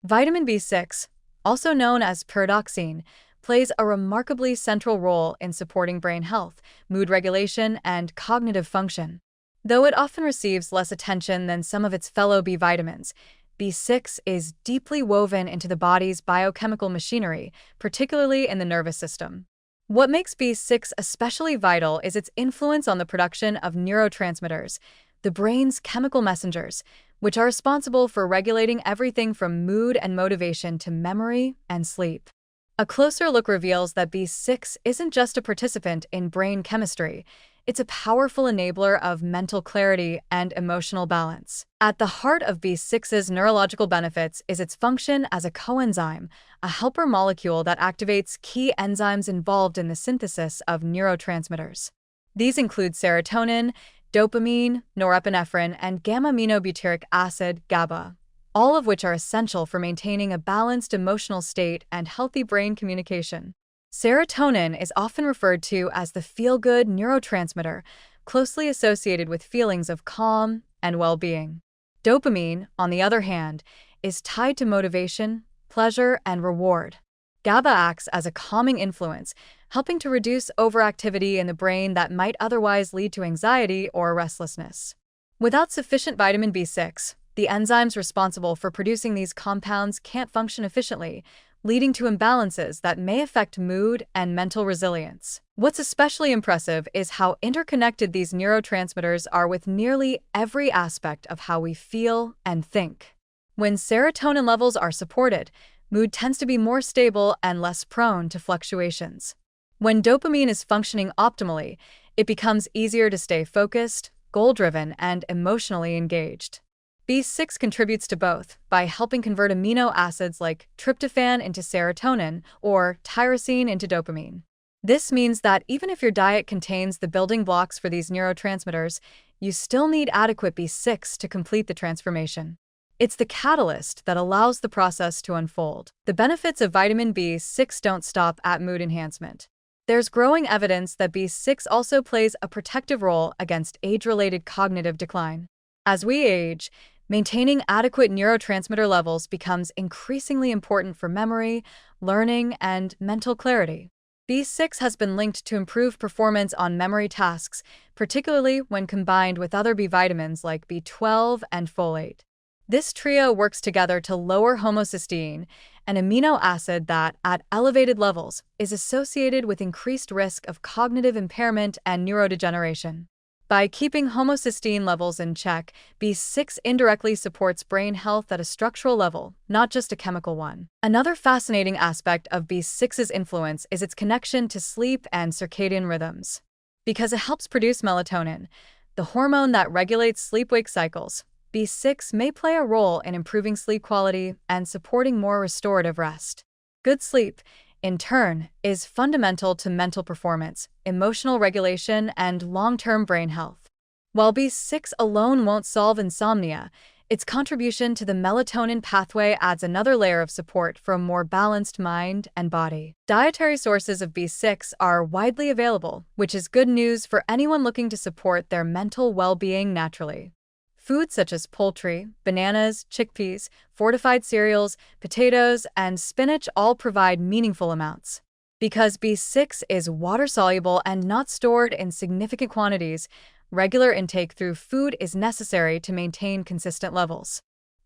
Vitamin B6, also known as pyridoxine, plays a remarkably central role in supporting brain health, mood regulation, and cognitive function. Though it often receives less attention than some of its fellow B vitamins, B6 is deeply woven into the body's biochemical machinery, particularly in the nervous system. What makes B6 especially vital is its influence on the production of neurotransmitters, the brain's chemical messengers, which are responsible for regulating everything from mood and motivation to memory and sleep. A closer look reveals that B6 isn't just a participant in brain chemistry, it's a powerful enabler of mental clarity and emotional balance. At the heart of B6's neurological benefits is its function as a coenzyme, a helper molecule that activates key enzymes involved in the synthesis of neurotransmitters. These include serotonin, dopamine, norepinephrine, and gamma-aminobutyric acid, GABA, all of which are essential for maintaining a balanced emotional state and healthy brain communication. Serotonin is often referred to as the feel-good neurotransmitter, closely associated with feelings of calm and well-being. Dopamine, on the other hand, is tied to motivation, pleasure, and reward. GABA acts as a calming influence, helping to reduce overactivity in the brain that might otherwise lead to anxiety or restlessness. Without sufficient vitamin B6, the enzymes responsible for producing these compounds can't function efficiently, leading to imbalances that may affect mood and mental resilience. What's especially impressive is how interconnected these neurotransmitters are with nearly every aspect of how we feel and think. When serotonin levels are supported, mood tends to be more stable and less prone to fluctuations. When dopamine is functioning optimally, it becomes easier to stay focused, goal-driven, and emotionally engaged. B6 contributes to both by helping convert amino acids like tryptophan into serotonin or tyrosine into dopamine. This means that even if your diet contains the building blocks for these neurotransmitters, you still need adequate B6 to complete the transformation. It's the catalyst that allows the process to unfold. The benefits of vitamin B6 don't stop at mood enhancement. There's growing evidence that B6 also plays a protective role against age-related cognitive decline. As we age, maintaining adequate neurotransmitter levels becomes increasingly important for memory, learning, and mental clarity. B6 has been linked to improved performance on memory tasks, particularly when combined with other B vitamins like B12 and folate. This trio works together to lower homocysteine, an amino acid that, at elevated levels, is associated with increased risk of cognitive impairment and neurodegeneration. By keeping homocysteine levels in check, B6 indirectly supports brain health at a structural level, not just a chemical one. Another fascinating aspect of B6's influence is its connection to sleep and circadian rhythms. Because it helps produce melatonin, the hormone that regulates sleep-wake cycles, B6 may play a role in improving sleep quality and supporting more restorative rest. Good sleep, in turn, is fundamental to mental performance, emotional regulation, and long-term brain health. While B6 alone won't solve insomnia, its contribution to the melatonin pathway adds another layer of support for a more balanced mind and body. Dietary sources of B6 are widely available, which is good news for anyone looking to support their mental well-being naturally. Foods such as poultry, bananas, chickpeas, fortified cereals, potatoes, and spinach all provide meaningful amounts. Because B6 is water-soluble and not stored in significant quantities, regular intake through food is necessary to maintain consistent levels.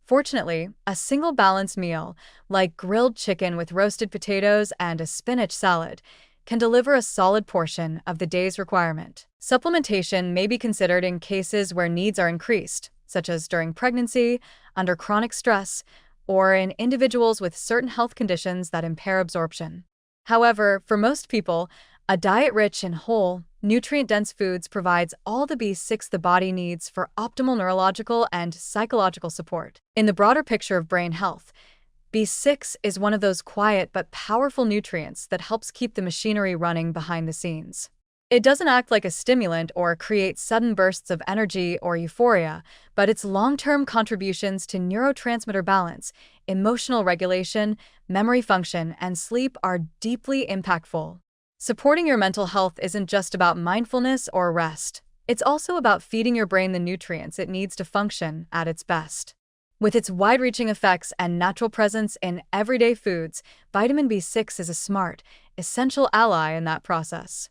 Fortunately, a single balanced meal, like grilled chicken with roasted potatoes and a spinach salad, can deliver a solid portion of the day's requirement. Supplementation may be considered in cases where needs are increased, such as during pregnancy, under chronic stress, or in individuals with certain health conditions that impair absorption. However, for most people, a diet rich in whole, nutrient-dense foods provides all the B6 the body needs for optimal neurological and psychological support. In the broader picture of brain health, B6 is one of those quiet but powerful nutrients that helps keep the machinery running behind the scenes. It doesn't act like a stimulant or create sudden bursts of energy or euphoria, but its long-term contributions to neurotransmitter balance, emotional regulation, memory function, and sleep are deeply impactful. Supporting your mental health isn't just about mindfulness or rest. It's also about feeding your brain the nutrients it needs to function at its best. With its wide-reaching effects and natural presence in everyday foods, vitamin B6 is a smart, essential ally in that process.